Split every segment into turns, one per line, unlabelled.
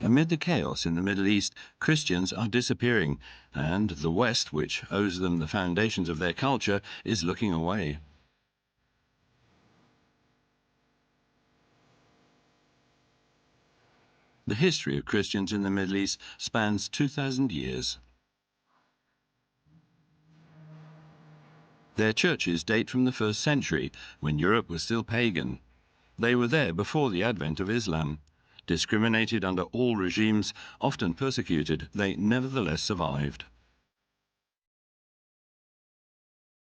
Amid the chaos in the Middle East, Christians are disappearing, and the West, which owes them the foundations of their culture, is looking away. The history of Christians in the Middle East spans 2,000 years. Their churches date from the 1st century, when Europe was still pagan. They were there before the advent of Islam. Discriminated under all regimes, often persecuted, they nevertheless survived.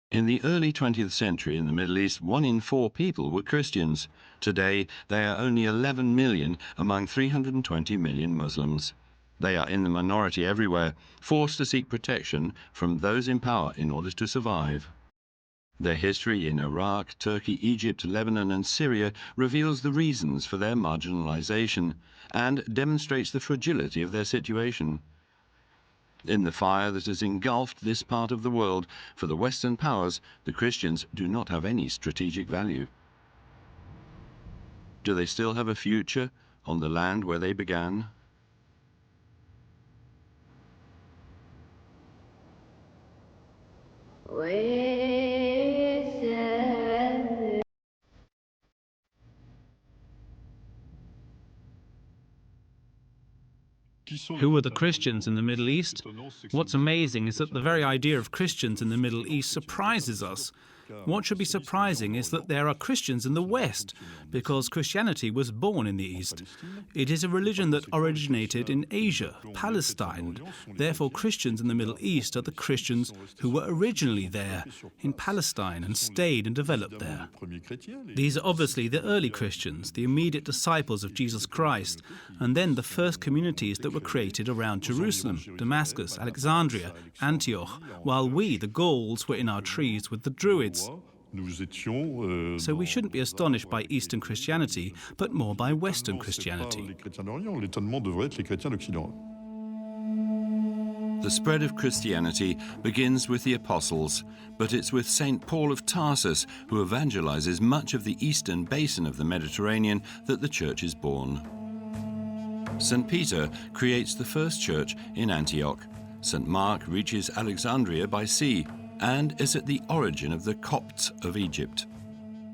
In the early 20th century in the Middle East, 1 in 4 people were Christians. Today, they are only 11 million among 320 million Muslims. They are in the minority everywhere, forced to seek protection from those in power in order to survive. Their history in Iraq, Turkey, Egypt, Lebanon and Syria reveals the reasons for their marginalization and demonstrates the fragility of their situation. In the fire that has engulfed this part of the world, for the Western powers, the Christians do not have any strategic value. Do they still have a future on the land where they began?
Who are the Christians in the Middle East? What's amazing is that the very idea of Christians in the Middle East surprises us. What should be surprising is that there are Christians in the West, because Christianity was born in the East. It is a religion that originated in Asia, Palestine. Therefore, Christians in the Middle East are the Christians who were originally there, in Palestine, and stayed and developed there. These are obviously the early Christians, the immediate disciples of Jesus Christ, and then the first communities that were created around Jerusalem, Damascus, Alexandria, Antioch, while we, the Gauls, were in our trees with the Druids. So we shouldn't be astonished by Eastern Christianity, but more by Western Christianity.
The spread of Christianity begins with the apostles, but it's with St. Paul of Tarsus, who evangelizes much of the eastern basin of the Mediterranean, that the church is born. St. Peter creates the first church in Antioch. St. Mark reaches Alexandria by sea and is at the origin of the Copts of Egypt.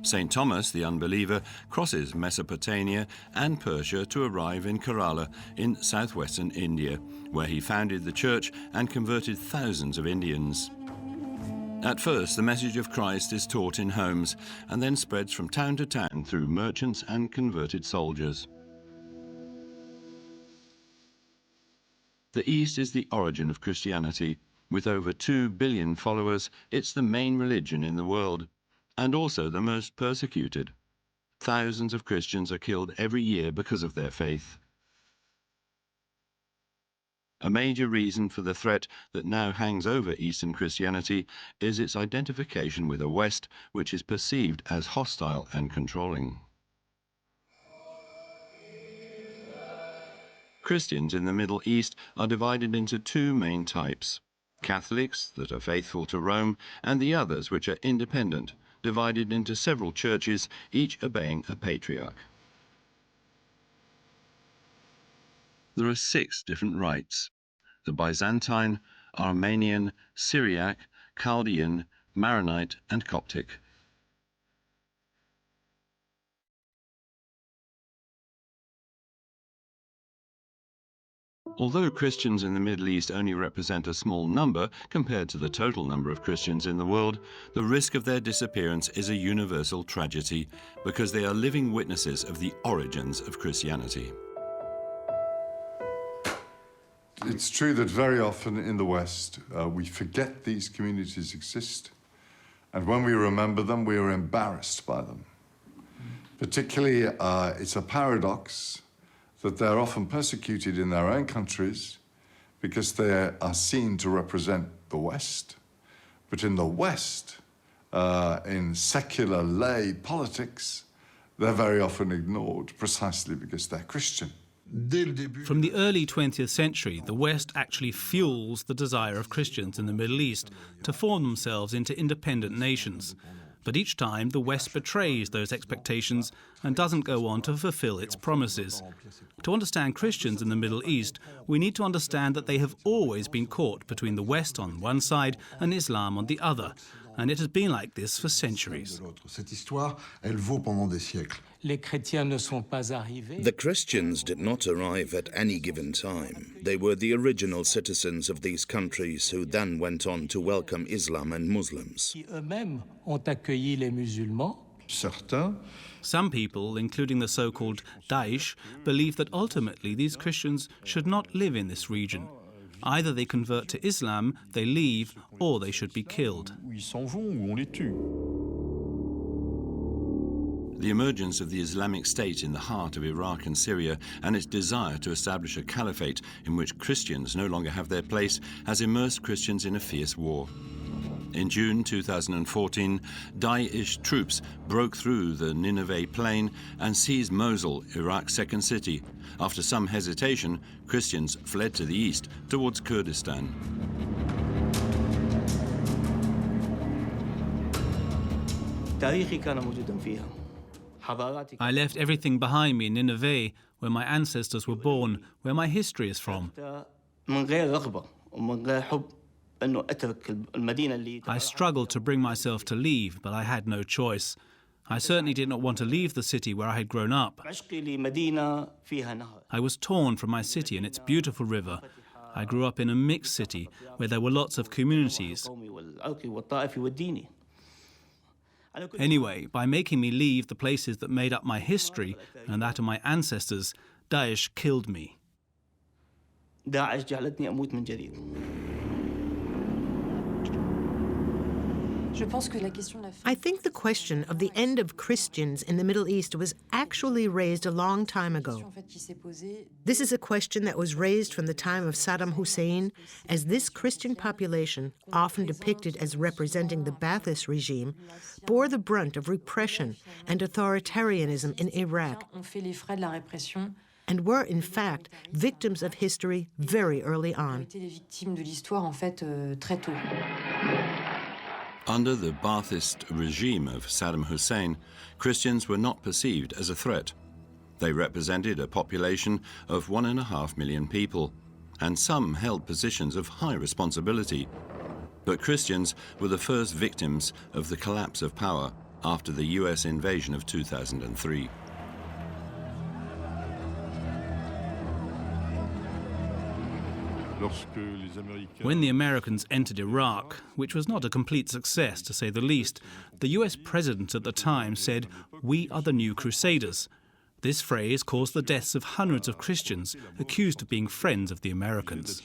St. Thomas, the unbeliever, crosses Mesopotamia and Persia to arrive in Kerala in southwestern India, where he founded the church and converted thousands of Indians. At first, the message of Christ is taught in homes and then spreads from town to town through merchants and converted soldiers. The East is the origin of Christianity. With over 2 billion followers, it's the main religion in the world, and also the most persecuted. Thousands of Christians are killed every year because of their faith. A major reason for the threat that now hangs over Eastern Christianity is its identification with a West which is perceived as hostile and controlling. Christians in the Middle East are divided into 2 main types: Catholics that are faithful to Rome, and the others which are independent, divided into several churches, each obeying a patriarch. There are 6 different rites: the Byzantine, Armenian, Syriac, Chaldean, Maronite, and Coptic. Although Christians in the Middle East only represent a small number compared to the total number of Christians in the world, the risk of their disappearance is a universal tragedy because they are living witnesses of the origins of Christianity.
It's true that very often in the West we forget these communities exist, and when we remember them, we are embarrassed by them. Particularly, it's a paradox that they're often persecuted in their own countries because they are seen to represent the West. But in the West, in secular lay politics, they're very often ignored precisely because they're Christian.
From the early 20th century, the West actually fuels the desire of Christians in the Middle East to form themselves into independent nations. But each time, the West betrays those expectations and doesn't go on to fulfill its promises. To understand Christians in the Middle East, we need to understand that they have always been caught between the West on one side and Islam on the other. And it has been like this for centuries.
The Christians did not arrive at any given time. They were the original citizens of these countries who then went on to welcome Islam and Muslims.
Some people, including the so-called Daesh, believe that ultimately these Christians should not live in this region. Either they convert to Islam, they leave, or they should be killed.
The emergence of the Islamic State in the heart of Iraq and Syria and its desire to establish a caliphate in which Christians no longer have their place has immersed Christians in a fierce war. In June 2014, Daesh troops broke through the Nineveh plain and seized Mosul, Iraq's second city. After some hesitation, Christians fled to the east towards Kurdistan.
I left everything behind me in Nineveh, where my ancestors were born, where my history is from. I struggled to bring myself to leave, but I had no choice. I certainly did not want to leave the city where I had grown up. I was torn from my city and its beautiful river. I grew up in a mixed city where there were lots of communities. Anyway, by making me leave the places that made up my history and that of my ancestors, Daesh killed me.
I think the question of the end of Christians in the Middle East was actually raised a long time ago. This is a question that was raised from the time of Saddam Hussein, as this Christian population, often depicted as representing the Ba'athist regime, bore the brunt of repression and authoritarianism in Iraq, and were, in fact, victims of history very early on.
Under the Ba'athist regime of Saddam Hussein, Christians were not perceived as a threat. They represented a population of 1.5 million people, and some held positions of high responsibility. But Christians were the first victims of the collapse of power after the US invasion of 2003.
When the Americans entered Iraq, which was not a complete success to say the least, the US president at the time said, "We are the new Crusaders." This phrase caused the deaths of hundreds of Christians accused of being friends of the Americans.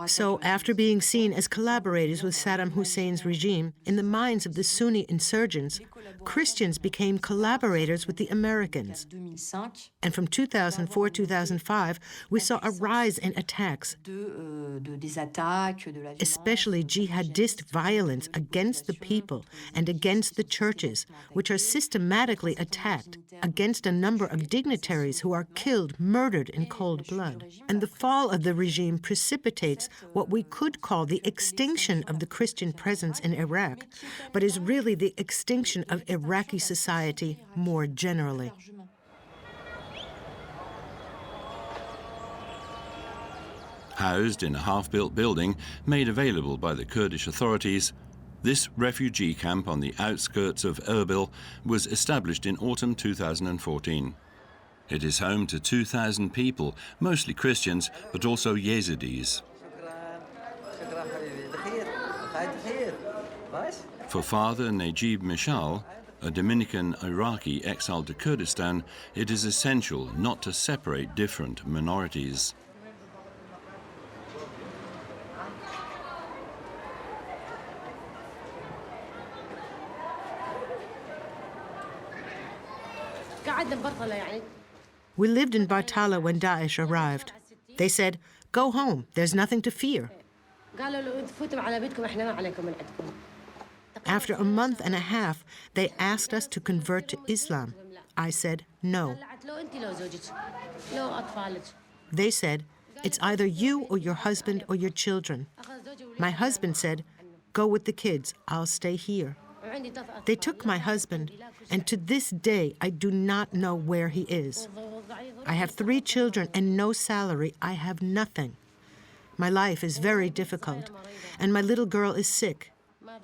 So, after being seen as collaborators with Saddam Hussein's regime, in the minds of the Sunni insurgents, Christians became collaborators with the Americans. And from 2004-2005, we saw a rise in attacks, especially jihadist violence against the people and against the churches, which are systematically attacked, against a number of dignitaries who are killed, murdered in cold blood. And the fall of the regime precipitates what we could call the extinction of the Christian presence in Iraq, but is really the extinction of Iraqi society more generally.
Housed in a half-built building made available by the Kurdish authorities, this refugee camp on the outskirts of Erbil was established in autumn 2014. It is home to 2,000 people, mostly Christians, but also Yazidis. For Father Najib Mishal, a Dominican Iraqi exiled to Kurdistan, it is essential not to separate different minorities.
We lived in Bartala when Daesh arrived. They said, "Go home, there's nothing to fear." After a month and a half, they asked us to convert to Islam. I said, no. They said, "It's either you or your husband or your children." My husband said, Go with the kids. I'll stay here. They took my husband, and to this day, I do not know where he is. I have 3 children and no salary. I have nothing. My life is very difficult, and my little girl is sick.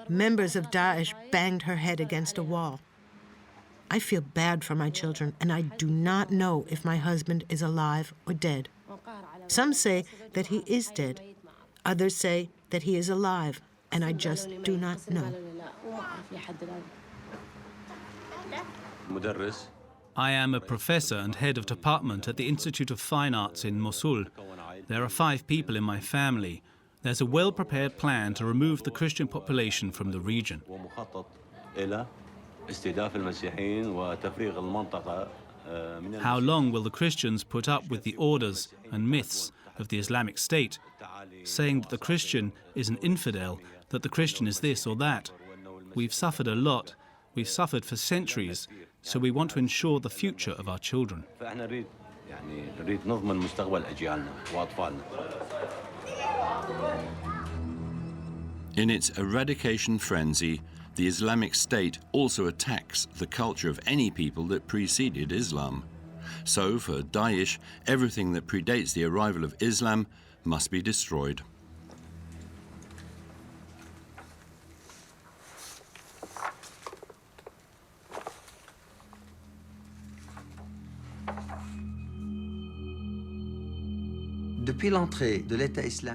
Members of Daesh banged her head against a wall. I feel bad for my children, and I do not know if my husband is alive or dead. Some say that he is dead. Others say that he is alive, and I just do not know.
I am a professor and head of department at the Institute of Fine Arts in Mosul. There are 5 people in my family. There's a well-prepared plan to remove the Christian population from the region. How long will the Christians put up with the orders and myths of the Islamic State, saying that the Christian is an infidel, that the Christian is this or that? We've suffered a lot. We've suffered for centuries, so we want to ensure the future of our children.
In its eradication frenzy, the Islamic State also attacks the culture of any people that preceded Islam. So for Daesh, everything that predates the arrival of Islam must be destroyed.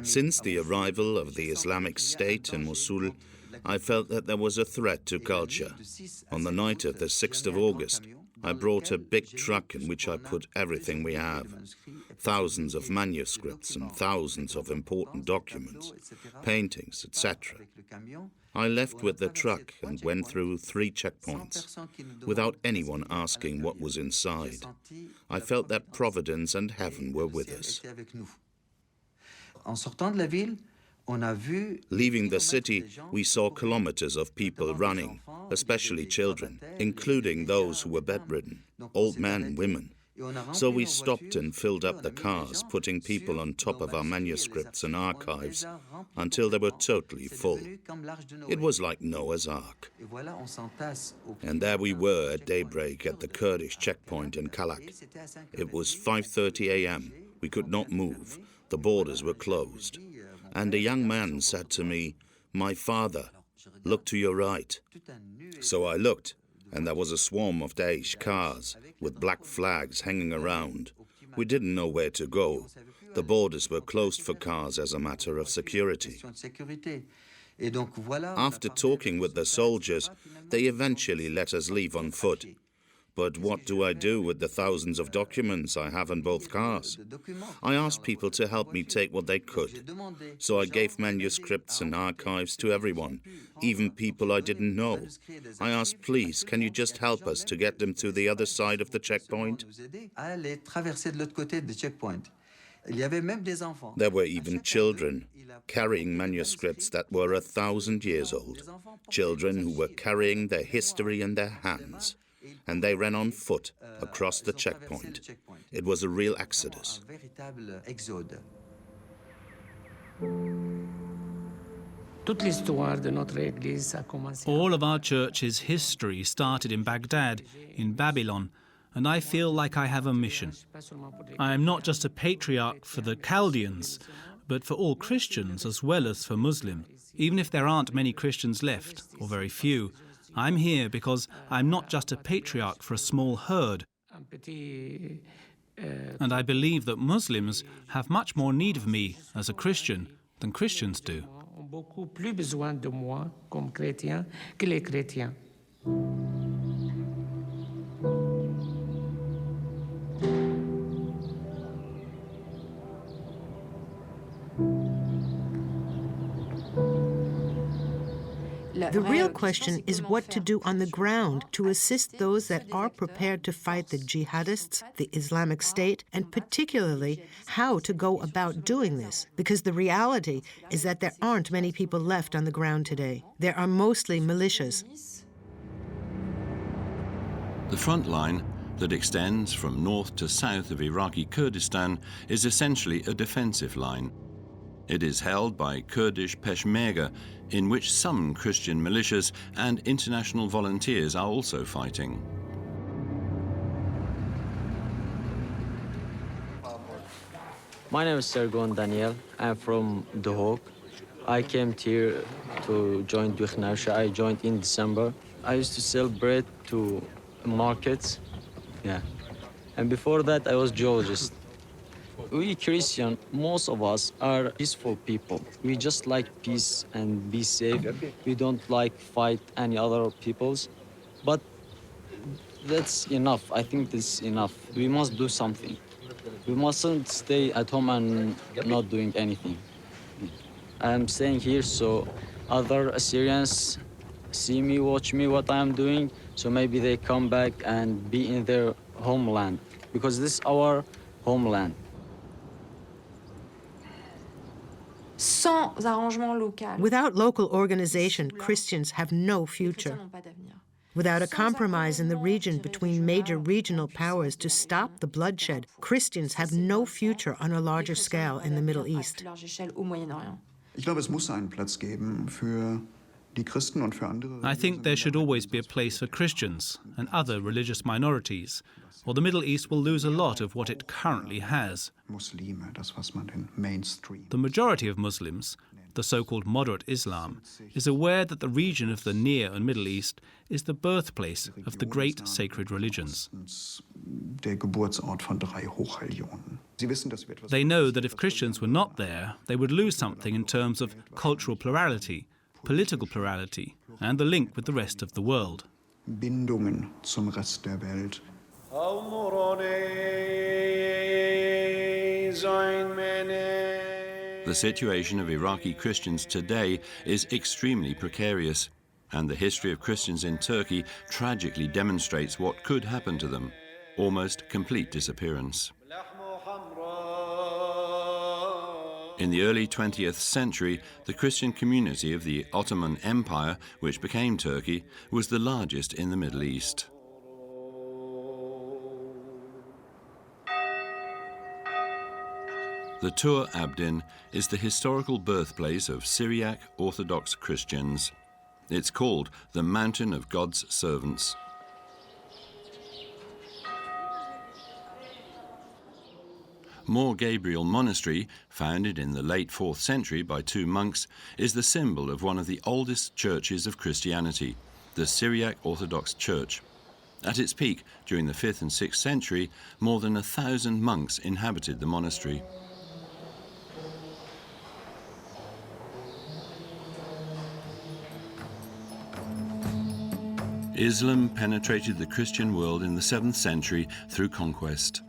Since the arrival of the Islamic State in Mosul, I felt that there was a threat to culture. On the night of the 6th of August, I brought a big truck in which I put everything we have. Thousands of manuscripts and thousands of important documents, paintings, etc. I left with the truck and went through 3 checkpoints, without anyone asking what was inside. I felt that Providence and heaven were with us. Leaving the city, we saw kilometers of people running, especially children, including those who were bedridden, old men, women. So we stopped and filled up the cars, putting people on top of our manuscripts and archives until they were totally full. It was like Noah's Ark. And there we were at daybreak at the Kurdish checkpoint in Kalak. It was 5:30 a.m. We could not move. The borders were closed. And a young man said to me, "My father, look to your right." So I looked, and there was a swarm of Daesh cars with black flags hanging around. We didn't know where to go. The borders were closed for cars as a matter of security. After talking with the soldiers, they eventually let us leave on foot. But what do I do with the thousands of documents I have in both cars? I asked people to help me take what they could. So I gave manuscripts and archives to everyone, even people I didn't know. I asked, please, can you just help us to get them to the other side of the checkpoint? There were even children carrying manuscripts that were 1,000 years old, children who were carrying their history in their hands. And they ran on foot across the checkpoint. It was a real exodus.
All of our church's history started in Baghdad, in Babylon, and I feel like I have a mission. I am not just a patriarch for the Chaldeans, but for all Christians as well as for Muslims. Even if there aren't many Christians left, or very few, I'm here because I'm not just a patriarch for a small herd. And I believe that Muslims have much more need of me as a Christian than Christians do.
The real question is what to do on the ground to assist those that are prepared to fight the jihadists, the Islamic State, and particularly how to go about doing this. Because the reality is that there aren't many people left on the ground today. There are mostly militias.
The front line that extends from north to south of Iraqi Kurdistan is essentially a defensive line. It is held by Kurdish Peshmerga, in which some Christian militias and international volunteers are also fighting.
My name is Sergon Daniel. I'm from The Hague. I came here to join Duchnausha. I joined in December. I used to sell bread to markets. Yeah. And before that, I was geologist. We Christian, most of us are peaceful people. We just like peace and be safe. We don't like fight any other peoples. But that's enough. I think that's enough. We must do something. We mustn't stay at home and not doing anything. I'm staying here so other Assyrians see me, watch me, what I'm doing, so maybe they come back and be in their homeland, because this is our homeland.
Without local organization, Christians have no future. Without a compromise in the region between major regional powers to stop the bloodshed, Christians have no future on a larger scale in the Middle East.
I think there should always be a place for Christians and other religious minorities, or the Middle East will lose a lot of what it currently has. The majority of Muslims, the so-called moderate Islam, is aware that the region of the Near and Middle East is the birthplace of the great sacred religions. They know that if Christians were not there, they would lose something in terms of cultural plurality, political plurality, and the link with the rest of the world.
The situation of Iraqi Christians today is extremely precarious, and the history of Christians in Turkey tragically demonstrates what could happen to them: almost complete disappearance. In the early 20th century, the Christian community of the Ottoman Empire, which became Turkey, was the largest in the Middle East. The Tur Abdin is the historical birthplace of Syriac Orthodox Christians. It's called the Mountain of God's Servants. Mor Gabriel Monastery, founded in the late 4th century by two monks, is the symbol of one of the oldest churches of Christianity, the Syriac Orthodox Church. At its peak, during the 5th and 6th century, more than 1,000 monks inhabited the monastery. Islam penetrated the Christian world in the 7th century through conquest.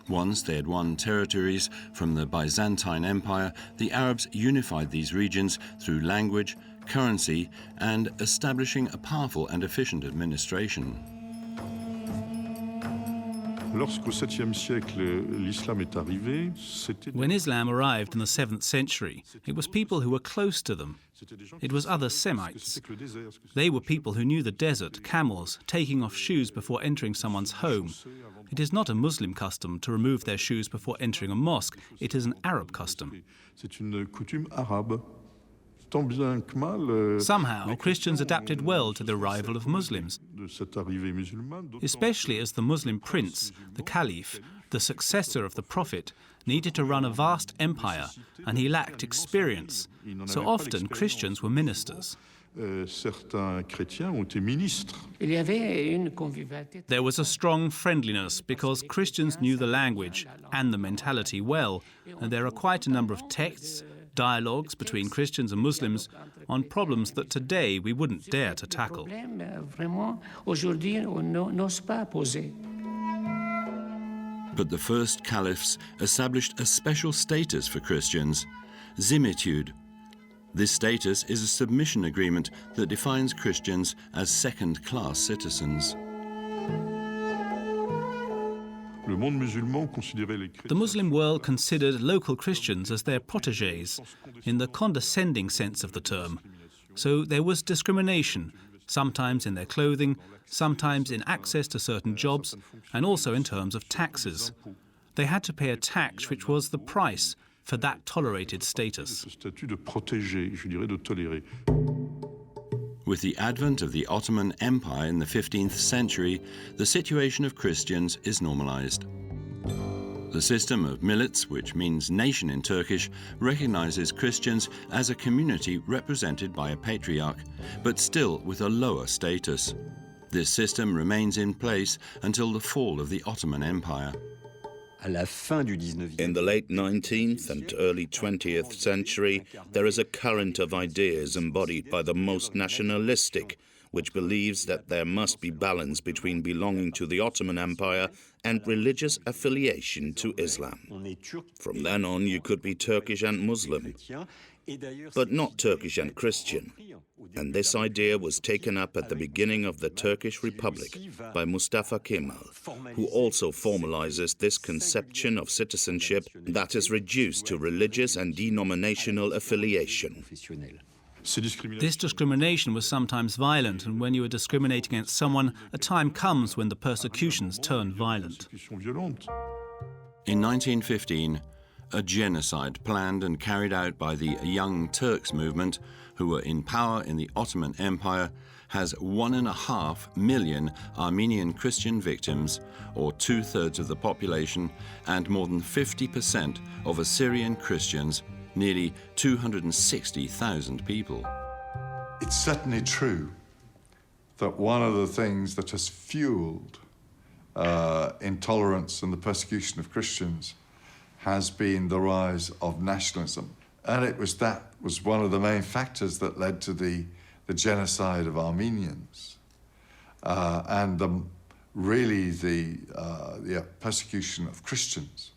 Once they had won territories from the Byzantine Empire, the Arabs unified these regions through language, currency, and establishing a powerful and efficient administration.
When Islam arrived in the 7th century, it was people who were close to them. It was other Semites. They were people who knew the desert, camels, taking off shoes before entering someone's home. It is not a Muslim custom to remove their shoes before entering a mosque. It is an Arab custom. Somehow, Christians adapted well to the arrival of Muslims, especially as the Muslim prince, the caliph, the successor of the prophet, needed to run a vast empire, and he lacked experience. So often Christians were ministers. There was a strong friendliness because Christians knew the language and the mentality well, and there are quite a number of texts, dialogues between Christians and Muslims on problems that today we wouldn't dare to tackle.
But the first caliphs established a special status for Christians, zimitude. This status is a submission agreement that defines Christians as second-class citizens.
The Muslim world considered local Christians as their protégés, in the condescending sense of the term. So there was discrimination, sometimes in their clothing, sometimes in access to certain jobs, and also in terms of taxes. They had to pay a tax which was the price, for that tolerated status.
With the advent of the Ottoman Empire in the 15th century, the situation of Christians is normalized. The system of millets, which means nation in Turkish, recognizes Christians as a community represented by a patriarch, but still with a lower status. This system remains in place until the fall of the Ottoman Empire.
In the late 19th and early 20th century, there is a current of ideas embodied by the most nationalistic, which believes that there must be balance between belonging to the Ottoman Empire and religious affiliation to Islam. From then on, you could be Turkish and Muslim, but not Turkish and Christian. And this idea was taken up at the beginning of the Turkish Republic by Mustafa Kemal, who also formalizes this conception of citizenship that is reduced to religious and denominational affiliation.
This discrimination was sometimes violent, and when you are discriminating against someone, a time comes when the persecutions turn violent.
In 1915, a genocide planned and carried out by the Young Turks movement, who were in power in the Ottoman Empire, has 1.5 million Armenian Christian victims, or 2/3 of the population, and more than 50% of Assyrian Christians, nearly 260,000 people.
It's certainly true that one of the things that has fueled intolerance and the persecution of Christians has been the rise of nationalism. And that was one of the main factors that led to the genocide of Armenians and the persecution of Christians.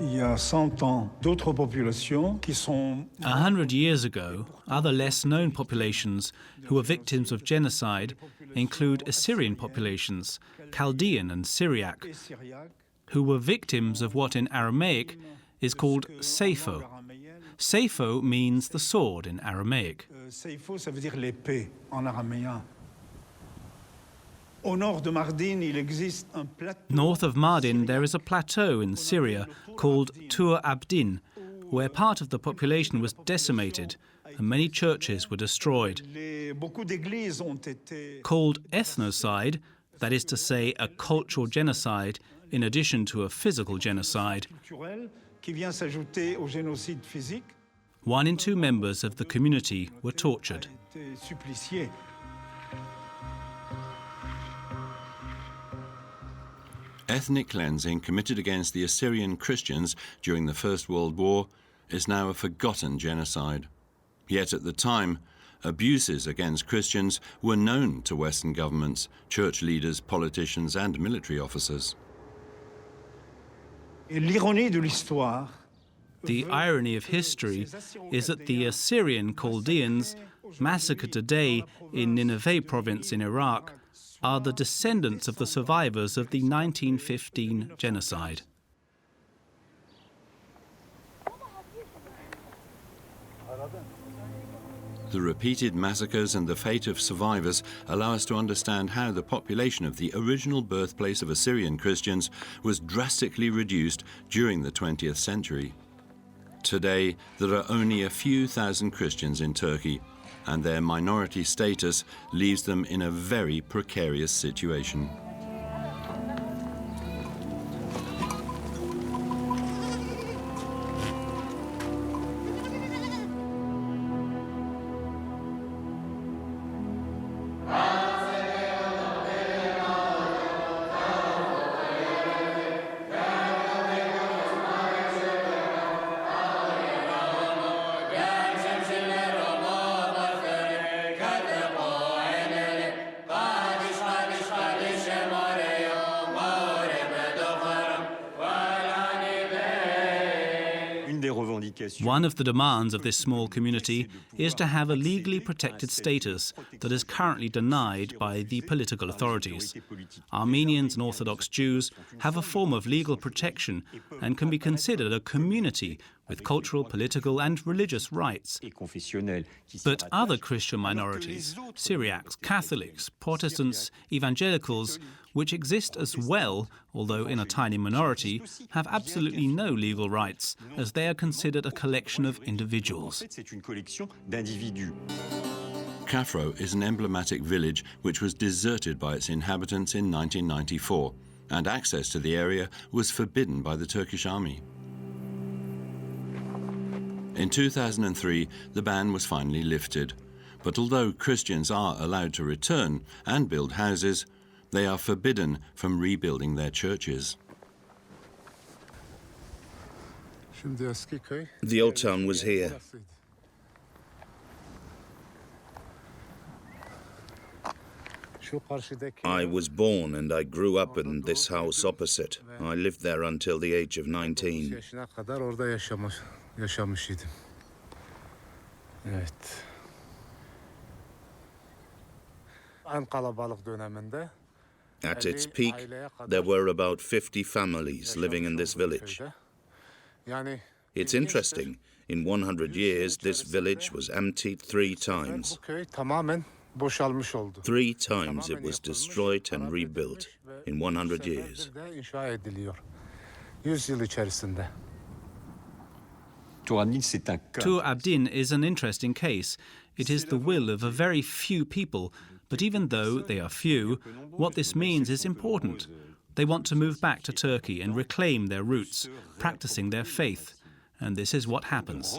100 years ago, other less-known populations who were victims of genocide include Assyrian populations, Chaldean and Syriac, who were victims of what in Aramaic is called seifo. Seifo means the sword in Aramaic.
Seifo, ça veut dire l'épée en araméen. North
of Mardin, there is a plateau in Syria called Tur Abdin, where part of the population was decimated and many churches were destroyed. Called ethnocide, that is to say a cultural genocide in addition to a physical genocide, 1 in 2 members of the community were tortured.
Ethnic cleansing committed against the Assyrian Christians during the First World War is now a forgotten genocide. Yet at the time, abuses against Christians were known to Western governments, church leaders, politicians and military officers.
The irony of history is that the Assyrian Chaldeans, massacred today in Nineveh province in Iraq, are the descendants of the survivors of the 1915 genocide.
The repeated massacres and the fate of survivors allow us to understand how the population of the original birthplace of Assyrian Christians was drastically reduced during the 20th century. Today, there are only a few thousand Christians in Turkey, and their minority status leaves them in a very precarious situation.
One of the demands of this small community is to have a legally protected status that is currently denied by the political authorities. Armenians and Orthodox Jews have a form of legal protection and can be considered a community with cultural, political and religious rights. But other Christian minorities, Syriacs, Catholics, Protestants, evangelicals, which exist as well, although in a tiny minority, have absolutely no legal rights, as they are considered a collection of individuals.
Kafro is an emblematic village which was deserted by its inhabitants in 1994, and access to the area was forbidden by the Turkish army. In 2003, the ban was finally lifted, but although Christians are allowed to return and build houses, they are forbidden from rebuilding their churches.
The old town was here. I was born and I grew up in this house opposite. I lived there until the age of 19. At its peak, there were about 50 families living in this village. It's interesting, in 100 years, this village was emptied 3 times. 3 times it was destroyed and rebuilt in 100 years.
Tur Abdin is an interesting case. It is the will of a very few people, but even though they are few, what this means is important. They want to move back to Turkey and reclaim their roots, practicing their faith. And this is what happens.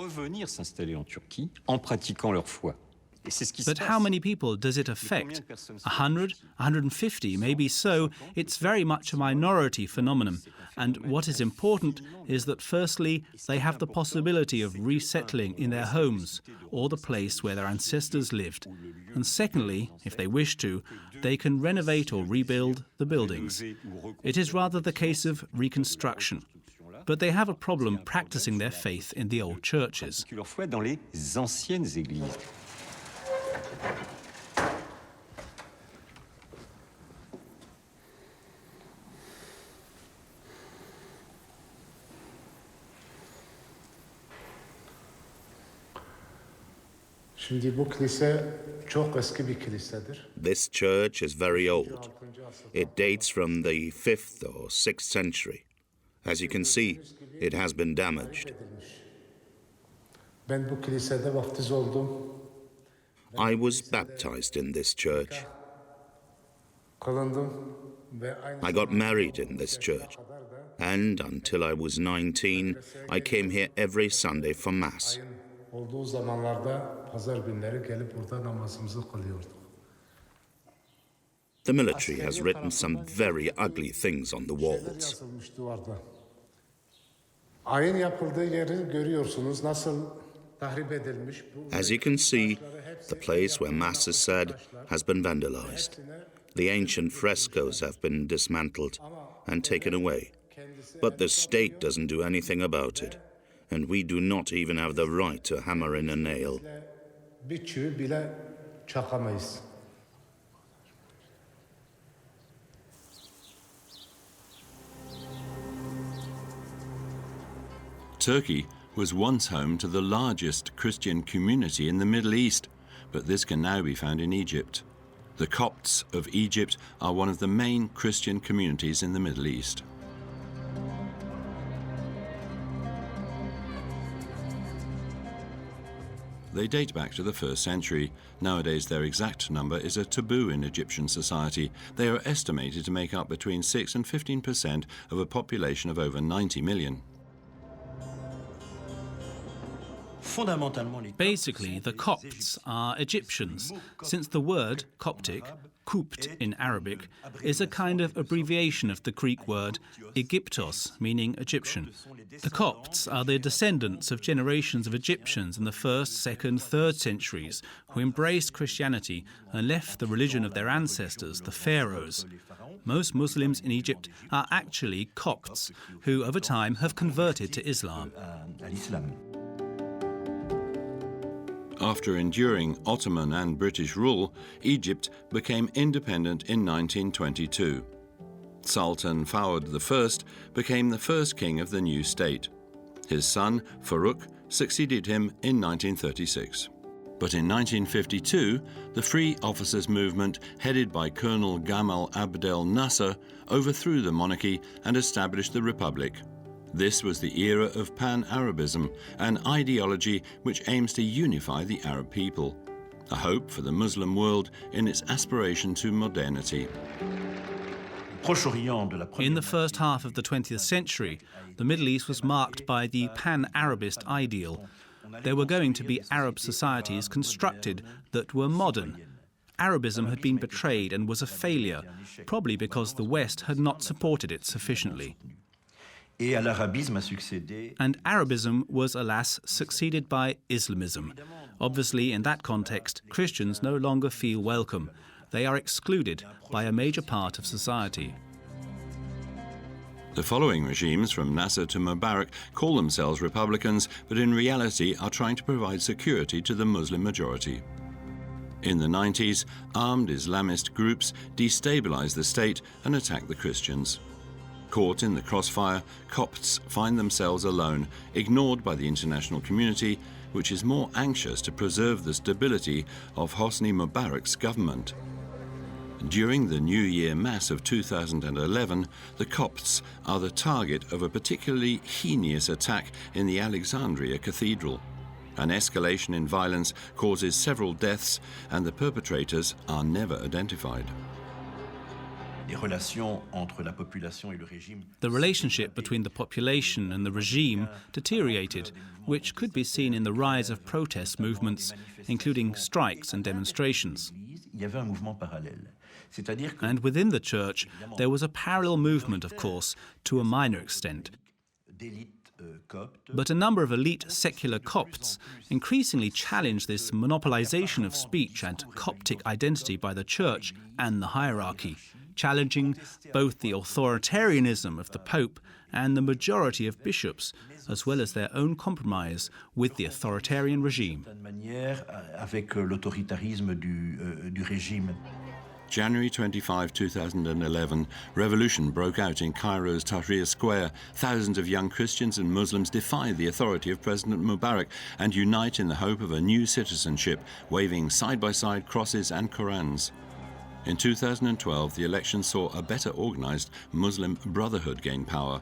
But how many people does it affect? 100, 150, maybe so. It's very much a minority phenomenon. And what is important is that firstly, they have the possibility of resettling in their homes or the place where their ancestors lived. And secondly, if they wish to, they can renovate or rebuild the buildings. It is rather the case of reconstruction. But they have a problem practicing their faith in the old churches.
This church is very old. It dates from the 5th or 6th century. As you can see, it has been damaged. I was baptized in this church. I got married in this church. And until I was 19, I came here every Sunday for Mass. The military has written some very ugly things on the walls. As you can see, the place where Mass is said has been vandalized. The ancient frescoes have been dismantled and taken away. But the state doesn't do anything about it, and we do not even have the right to hammer in a nail.
Turkey was once home to the largest Christian community in the Middle East, but this can now be found in Egypt. The Copts of Egypt are one of the main Christian communities in the Middle East. They date back to the 1st century. Nowadays, their exact number is a taboo in Egyptian society. They are estimated to make up between 6 and 15% of a population of over 90 million.
Basically, the Copts are Egyptians, since the word Coptic, Kupt in Arabic, is a kind of abbreviation of the Greek word Egyptos, meaning Egyptian. The Copts are the descendants of generations of Egyptians in the 1st, 2nd, 3rd centuries who embraced Christianity and left the religion of their ancestors, the pharaohs. Most Muslims in Egypt are actually Copts, who over time have converted to Islam.
After enduring Ottoman and British rule, Egypt became independent in 1922. Sultan Vowed I became the first king of the new state. His son, Farouk, succeeded him in 1936. But in 1952, the Free Officers Movement, headed by Colonel Gamal Abdel Nasser, overthrew the monarchy and established the Republic. This was the era of Pan-Arabism, an ideology which aims to unify the Arab people, a hope for the Muslim world in its aspiration to modernity.
In the first half of the 20th century, the Middle East was marked by the Pan-Arabist ideal. There were going to be Arab societies constructed that were modern. Arabism had been betrayed and was a failure, probably because the West had not supported it sufficiently. And Arabism was, alas, succeeded by Islamism. Obviously, in that context, Christians no longer feel welcome. They are excluded by a major part of society.
The following regimes, from Nasser to Mubarak, call themselves republicans, but in reality are trying to provide security to the Muslim majority. In the 90s, armed Islamist groups destabilize the state and attack the Christians. Caught in the crossfire, Copts find themselves alone, ignored by the international community, which is more anxious to preserve the stability of Hosni Mubarak's government. During the New Year Mass of 2011, the Copts are the target of a particularly heinous attack in the Alexandria Cathedral. An escalation in violence causes several deaths, and the perpetrators are never identified.
The relationship between the population and the regime deteriorated, which could be seen in the rise of protest movements, including strikes and demonstrations. And within the church, there was a parallel movement, of course, to a minor extent. But a number of elite secular Copts increasingly challenge this monopolization of speech and Coptic identity by the church and the hierarchy, challenging both the authoritarianism of the Pope and the majority of bishops, as well as their own compromise with the authoritarian regime.
January 25, 2011, revolution broke out in Cairo's Tahrir Square. Thousands of young Christians and Muslims defy the authority of President Mubarak and unite in the hope of a new citizenship, waving side-by-side crosses and Qurans. In 2012, the election saw a better organized Muslim Brotherhood gain power.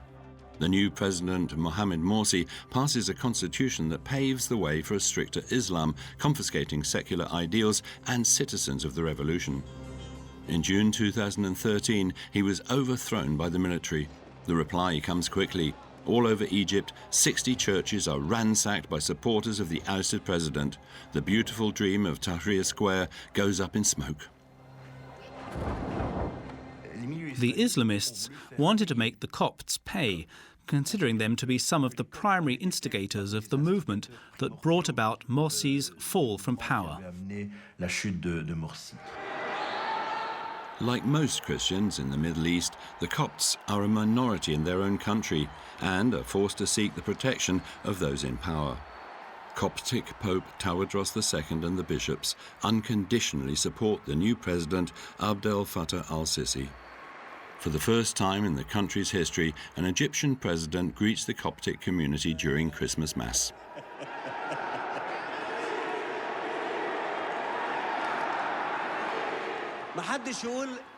The new President Mohamed Morsi passes a constitution that paves the way for a stricter Islam, confiscating secular ideals and citizens of the revolution. In June 2013, he was overthrown by the military. The reply comes quickly. All over Egypt, 60 churches are ransacked by supporters of the ousted president. The beautiful dream of Tahrir Square goes up in smoke.
The Islamists wanted to make the Copts pay, considering them to be some of the primary instigators of the movement that brought about Morsi's fall from power.
Like most Christians in the Middle East, the Copts are a minority in their own country and are forced to seek the protection of those in power. Coptic Pope Tawadros II and the bishops unconditionally support the new president, Abdel Fattah al-Sisi. For the first time in the country's history, an Egyptian president greets the Coptic community during Christmas Mass.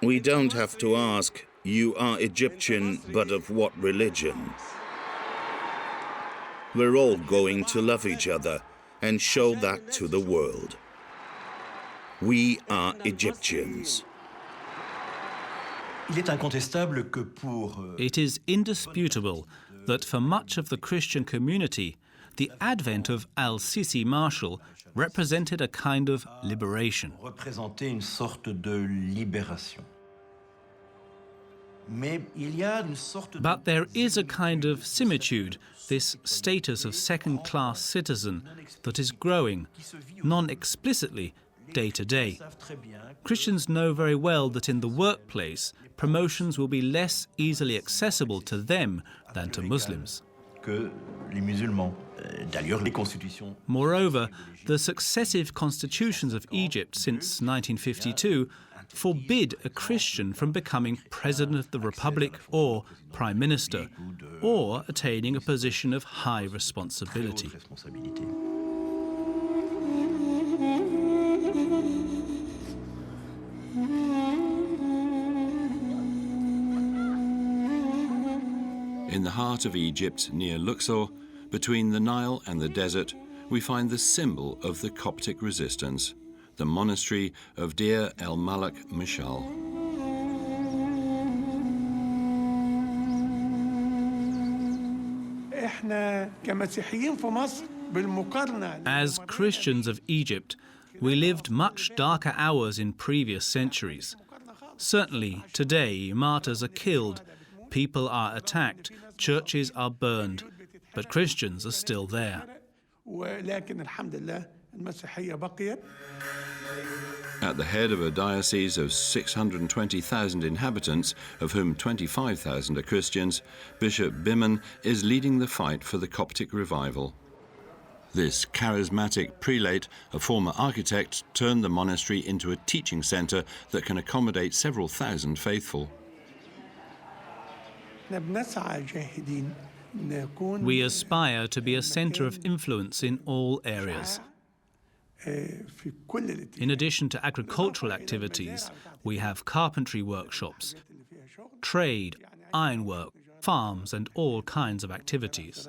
We don't have to ask, you are Egyptian, but of what religion? We're all going to love each other and show that to the world. We are Egyptians.
It is indisputable that for much of the Christian community, the advent of al-Sisi Marshal represented a kind of liberation. But there is a kind of similitude, this status of second-class citizen, that is growing, non-explicitly, day to day. Christians know very well that in the workplace, promotions will be less easily accessible to them than to Muslims. Moreover, the successive constitutions of Egypt since 1952 forbid a Christian from becoming President of the Republic or Prime Minister, or attaining a position of high responsibility.
In the heart of Egypt, near Luxor, between the Nile and the desert, we find the symbol of the Coptic resistance, the monastery of Deir el-Malak Mishal.
As Christians of Egypt, we lived much darker hours in previous centuries. Certainly, today, martyrs are killed, people are attacked, churches are burned, but Christians are still there.
At the head of a diocese of 620,000 inhabitants, of whom 25,000 are Christians, Bishop Biman is leading the fight for the Coptic revival. This charismatic prelate, a former architect, turned the monastery into a teaching centre that can accommodate several thousand faithful.
We aspire to be a centre of influence in all areas. In addition to agricultural activities, we have carpentry workshops, trade, ironwork, farms, and all kinds of activities.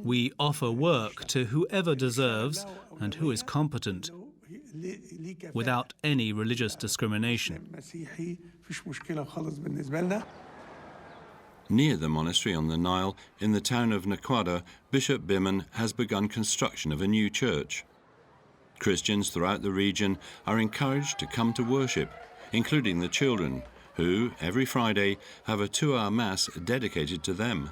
We offer work to whoever deserves and who is competent, without any religious discrimination.
Near the monastery on the Nile, in the town of Nakwada, Bishop Biman has begun construction of a new church. Christians throughout the region are encouraged to come to worship, including the children, who, every Friday, have a 2-hour mass dedicated to them.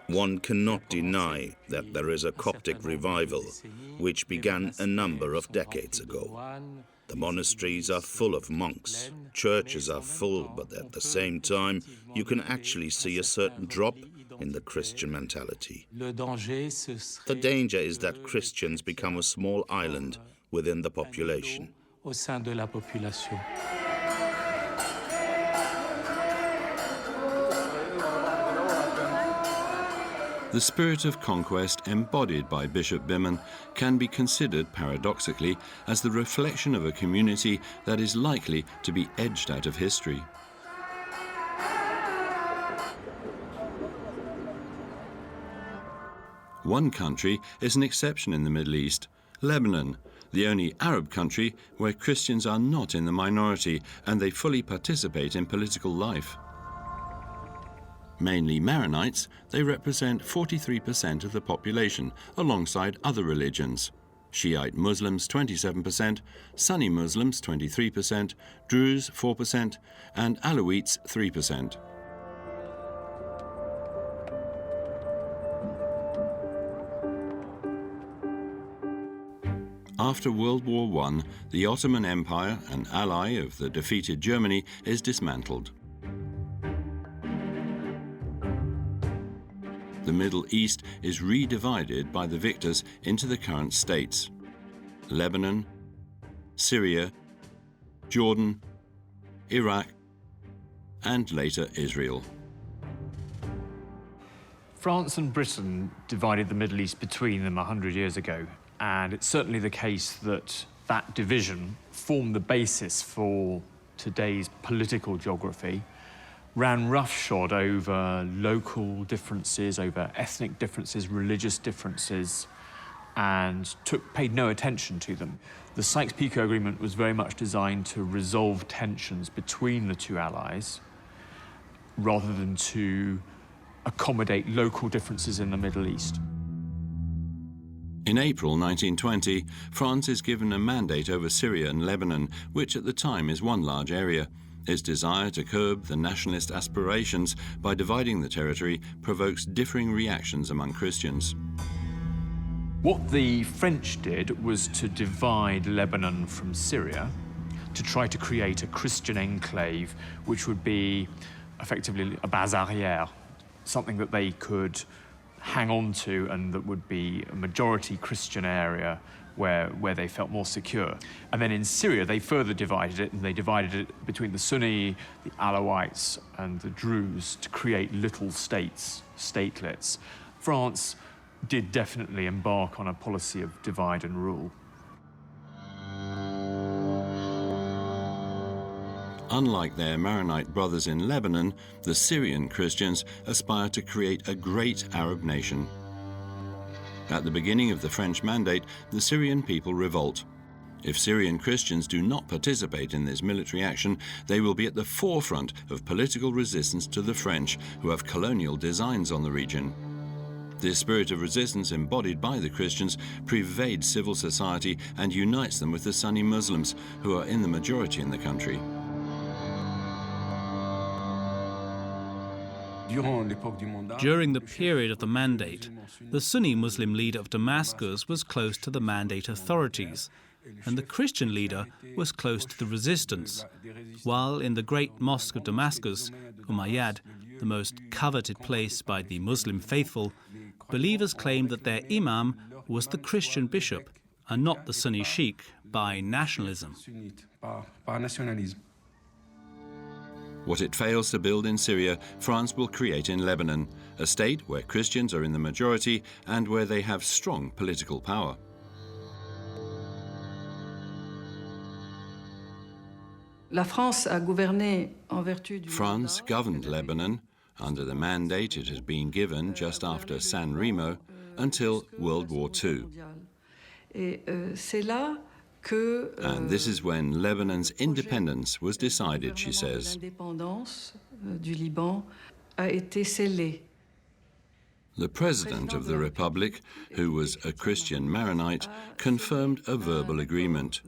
One cannot deny that there is a Coptic revival, which began a number of decades ago. The monasteries are full of monks, churches are full, but at the same time, you can actually see a certain drop in the Christian mentality. The danger is that Christians become a small island within the population.
The spirit of conquest embodied by Bishop Biman can be considered paradoxically as the reflection of a community that is likely to be edged out of history. One country is an exception in the Middle East, Lebanon, the only Arab country where Christians are not in the minority and they fully participate in political life. Mainly Maronites, they represent 43% of the population, alongside other religions. Shiite Muslims 27%, Sunni Muslims 23%, Druze 4%, and Alawites 3%. After World War I, the Ottoman Empire, an ally of the defeated Germany, is dismantled. The Middle East is re-divided by the victors into the current states: Lebanon, Syria, Jordan, Iraq, and later Israel.
France and Britain divided the Middle East between them 100 years ago, and it's certainly the case that that division formed the basis for today's political geography, ran roughshod over local differences, over ethnic differences, religious differences, and paid no attention to them. The Sykes-Picot Agreement was very much designed to resolve tensions between the two allies rather than to accommodate local differences in the Middle East.
In April 1920, France is given a mandate over Syria and Lebanon, which at the time is one large area. Its desire to curb the nationalist aspirations by dividing the territory provokes differing reactions among Christians.
What the French did was to divide Lebanon from Syria, to try to create a Christian enclave which would be effectively a base arrière, something that they could hang on to and that would be a majority Christian area where they felt more secure. And then in Syria, they further divided it, and they divided it between the Sunni, the Alawites, and the Druze to create little states, statelets. France did definitely embark on a policy of divide and rule.
Unlike their Maronite brothers in Lebanon, the Syrian Christians aspire to create a great Arab nation. At the beginning of the French Mandate, the Syrian people revolt. If Syrian Christians do not participate in this military action, they will be at the forefront of political resistance to the French, who have colonial designs on the region. This spirit of resistance embodied by the Christians pervades civil society and unites them with the Sunni Muslims, who are in the majority in the country.
During the period of the Mandate, the Sunni Muslim leader of Damascus was close to the Mandate authorities, and the Christian leader was close to the resistance, while in the great mosque of Damascus, Umayyad, the most coveted place by the Muslim faithful, believers claimed that their imam was the Christian bishop and not the Sunni sheikh by nationalism.
What it fails to build in Syria, France will create in Lebanon, a state where Christians are in the majority and where they have strong political power. France governed Lebanon, under the mandate it has been given just after San Remo, until World War II. And this is when Lebanon's independence was decided, she says. The President of the Republic, who was a Christian Maronite, confirmed a verbal agreement,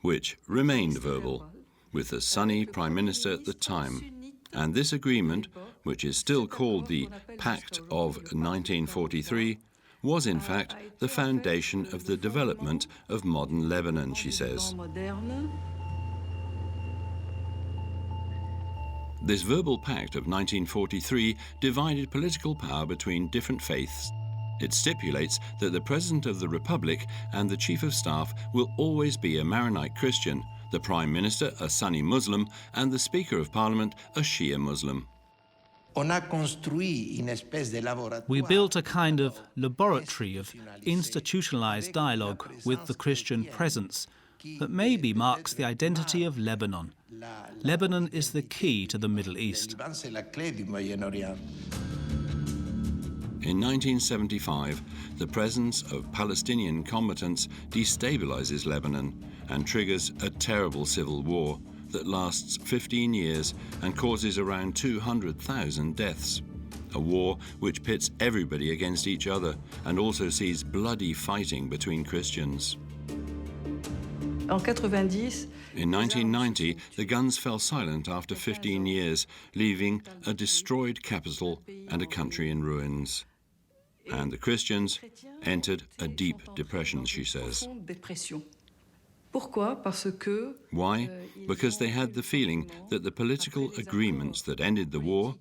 which remained verbal, with the Sunni Prime Minister at the time. And this agreement, which is still called the Pact of 1943, was in fact the foundation of the development of modern Lebanon, she says. This verbal pact of 1943 divided political power between different faiths. It stipulates that the President of the Republic and the Chief of Staff will always be a Maronite Christian, the Prime Minister a Sunni Muslim, and the Speaker of Parliament a Shia Muslim.
We built a kind of laboratory of institutionalized dialogue with the Christian presence that maybe marks the identity of Lebanon. Lebanon is the key to the Middle East.
In 1975, the presence of Palestinian combatants destabilizes Lebanon and triggers a terrible civil war that lasts 15 years and causes around 200,000 deaths. A war which pits everybody against each other and also sees bloody fighting between Christians. In 1990, the guns fell silent after 15 years, leaving a destroyed capital and a country in ruins. And the Christians entered a deep depression, she says. Why? Because they had the feeling that the political agreements that ended the war,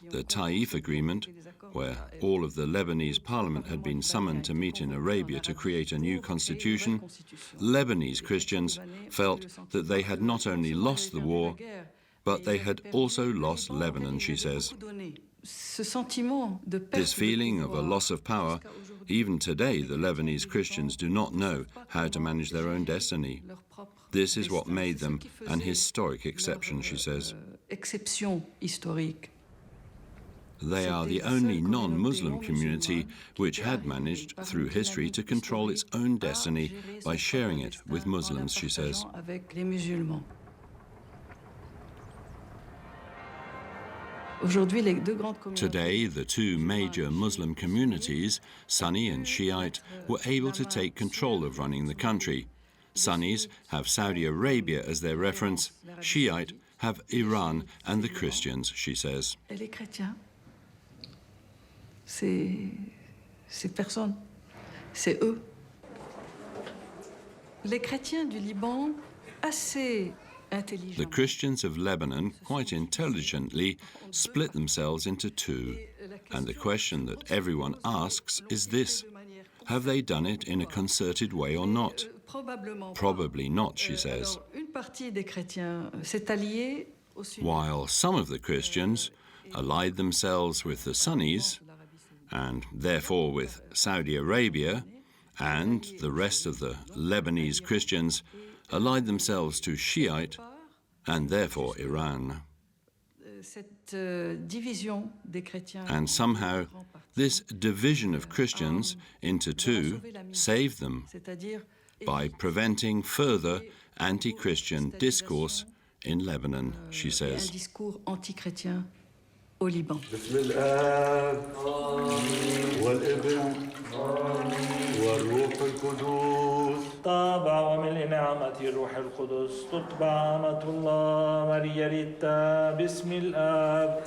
the Taif Agreement, where all of the Lebanese parliament had been summoned to meet in Arabia to create a new constitution, Lebanese Christians felt that they had not only lost the war, but they had also lost Lebanon, she says. This feeling of a loss of power, even today the Lebanese Christians do not know how to manage their own destiny. This is what made them an historic exception, she says. They are the only non-Muslim community which had managed, through history, to control its own destiny by sharing it with Muslims, she says. Today, the two major Muslim communities, Sunni and Shiite, were able to take control of running the country. Sunnis have Saudi Arabia as their reference, Shiite have Iran and the Christians, she says.
C'est personne, c'est eux. Les chrétiens du Liban, assez intelligents.
The Christians of Lebanon, quite intelligently, split themselves into two. And the question that everyone asks is this: have they done it in a concerted way or not? Probably not, she says. While some of the Christians allied themselves with the Sunnis, and therefore with Saudi Arabia, and the rest of the Lebanese Christians allied themselves to Shiite, and therefore Iran. And somehow, this division of Christians into two saved them by preventing further anti-Christian discourse in Lebanon, she says.
Au Liban.
بسم الآب والابن والروح القدس طابع وملء نعمة الروح القدس تطبع نعمة الله ماريا ريتا بسم الآب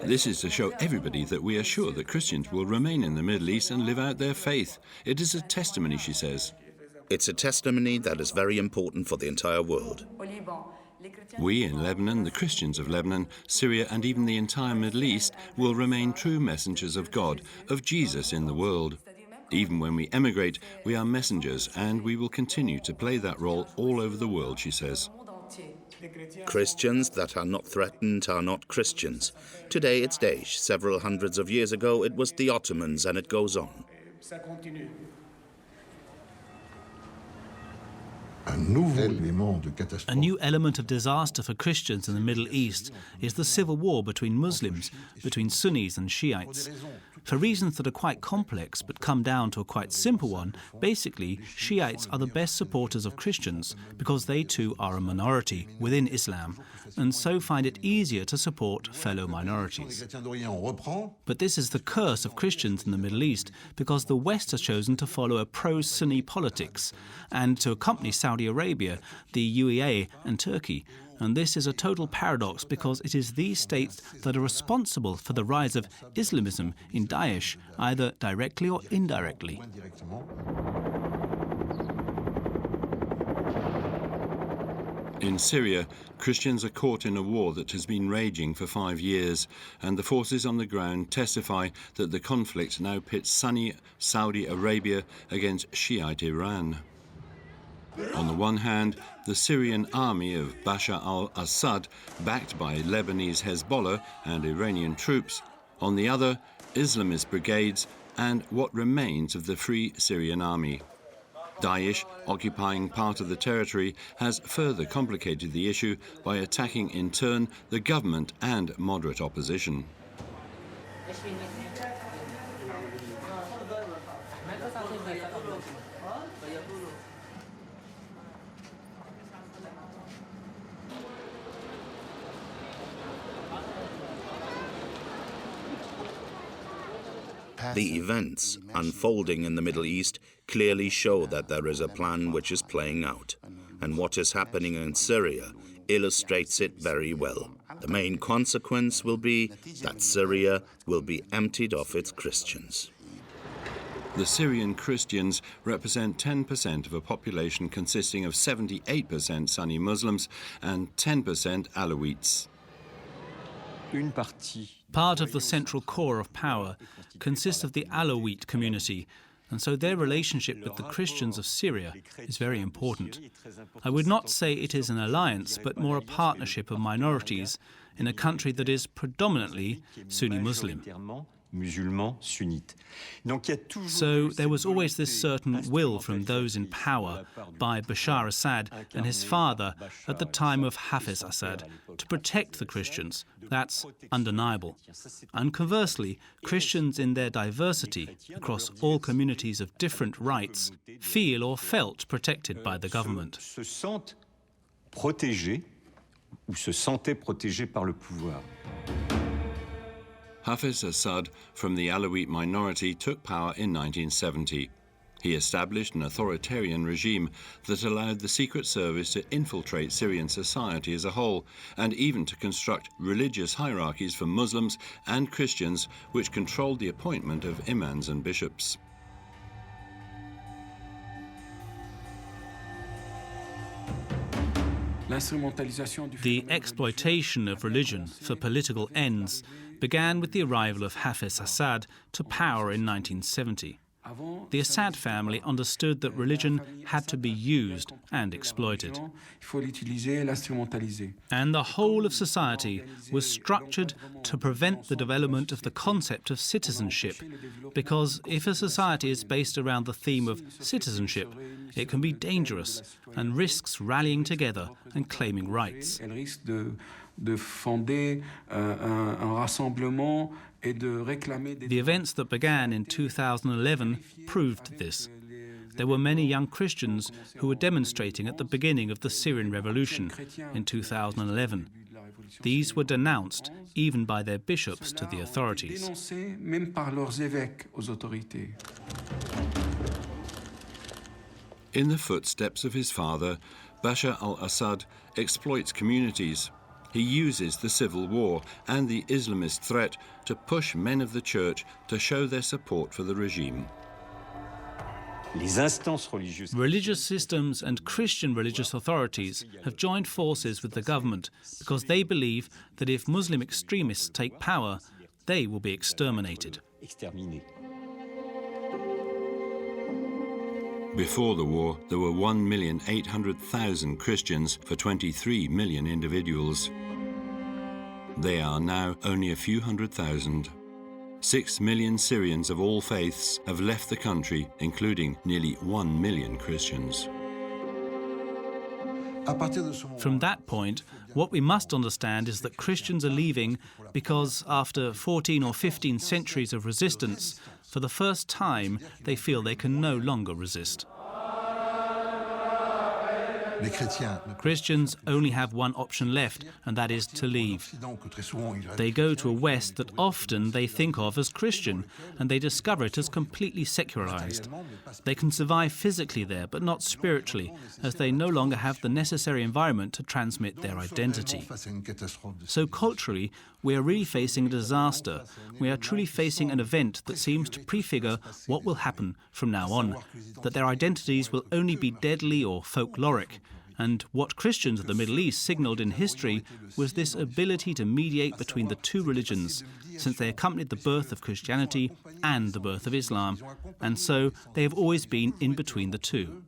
This is to show everybody that we are sure that Christians will remain in the Middle East and live out their faith. It is a testimony, she says.
It's a testimony that is very important for the entire world.
We in Lebanon, the Christians of Lebanon, Syria, and even the entire Middle East will remain true messengers of God, of Jesus in the world. Even when we emigrate, we are messengers, and we will continue to play that role all over the world, she says.
Christians that are not threatened are not Christians. Today it's Daesh. Several hundreds of years ago it was the Ottomans, and it goes on.
A new element of disaster for Christians in the Middle East is the civil war between Muslims, between Sunnis and Shiites. For reasons that are quite complex but come down to a quite simple one, basically, Shiites are the best supporters of Christians because they too are a minority within Islam and so find it easier to support fellow minorities. But this is the curse of Christians in the Middle East because the West has chosen to follow a pro-Sunni politics and to accompany Saudi Arabia, the UEA and Turkey. And this is a total paradox because it is these states that are responsible for the rise of Islamism in Daesh, either directly or indirectly.
In Syria, Christians are caught in a war that has been raging for 5 years, and the forces on the ground testify that the conflict now pits Sunni Saudi Arabia against Shiite Iran. On the one hand, the Syrian army of Bashar al-Assad, backed by Lebanese Hezbollah and Iranian troops. On the other, Islamist brigades and what remains of the Free Syrian Army. Daesh, occupying part of the territory, has further complicated the issue by attacking in turn the government and moderate opposition.
The events unfolding in the Middle East clearly show that there is a plan which is playing out, and what is happening in Syria illustrates it very well. The main consequence will be that Syria will be emptied of its Christians.
The Syrian Christians represent 10% of a population consisting of 78% Sunni Muslims and 10% Alawites.
Part of the central core of power consists of the Alawite community, and so their relationship with the Christians of Syria is very important. I would not say it is an alliance, but more a partnership of minorities in a country that is predominantly Sunni Muslim. So there was always this certain will from those in power by Bashar Assad and his father at the time of Hafiz Assad to protect the Christians. That's undeniable. And conversely, Christians in their diversity across all communities of different rights feel or felt protected by the government.
Hafiz Assad from the Alawite minority took power in 1970. He established an authoritarian regime that allowed the Secret Service to infiltrate Syrian society as a whole and even to construct religious hierarchies for Muslims and Christians which controlled the appointment of imams and bishops.
The exploitation of religion for political ends began with the arrival of Hafiz Assad to power in 1970. The Assad family understood that religion had to be used and exploited. And the whole of society was structured to prevent the development of the concept of citizenship, because if a society is based around the theme of citizenship, it can be dangerous and risks rallying together and claiming rights. The events that began in 2011 proved this. There were many young Christians who were demonstrating at the beginning of the Syrian revolution in 2011. These were denounced even by their bishops to the authorities.
In the footsteps of his father, Bashar al-Assad exploits communities. He uses the civil war and the Islamist threat to push men of the church to show their support for the regime.
Religious systems and Christian religious authorities have joined forces with the government because they believe that if Muslim extremists take power, they will be exterminated.
Before the war, there were 1,800,000 Christians for 23 million individuals. They are now only a few hundred thousand. 6 million Syrians of all faiths have left the country, including nearly 1 million Christians.
From that point, what we must understand is that Christians are leaving because after 14 or 15 centuries of resistance, for the first time, they feel they can no longer resist. Christians only have one option left, and that is to leave. They go to a West that often they think of as Christian, and they discover it as completely secularized. They can survive physically there, but not spiritually, as they no longer have the necessary environment to transmit their identity. So culturally, we are really facing a disaster. We are truly facing an event that seems to prefigure what will happen from now on, that their identities will only be deadly or folkloric. And what Christians of the Middle East signaled in history was this ability to mediate between the two religions, since they accompanied the birth of Christianity and the birth of Islam, and so they have always been in between the two.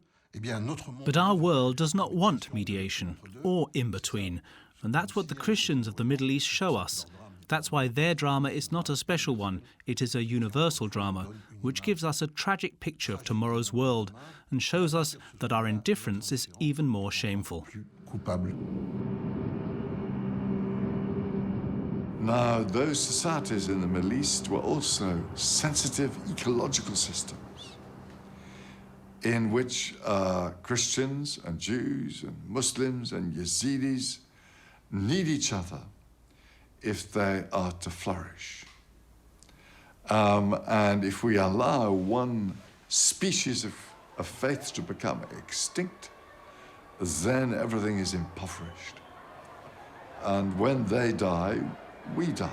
But our world does not want mediation or in-between, and that's what the Christians of the Middle East show us. That's why their drama is not a special one, it is a universal drama, which gives us a tragic picture of tomorrow's world and shows us that our indifference is even more shameful.
Now, those societies in the Middle East were also sensitive ecological systems in which Christians and Jews and Muslims and Yazidis need each other if they are to flourish. And if we allow one species of faith to become extinct, then everything is impoverished. And when they die, we die.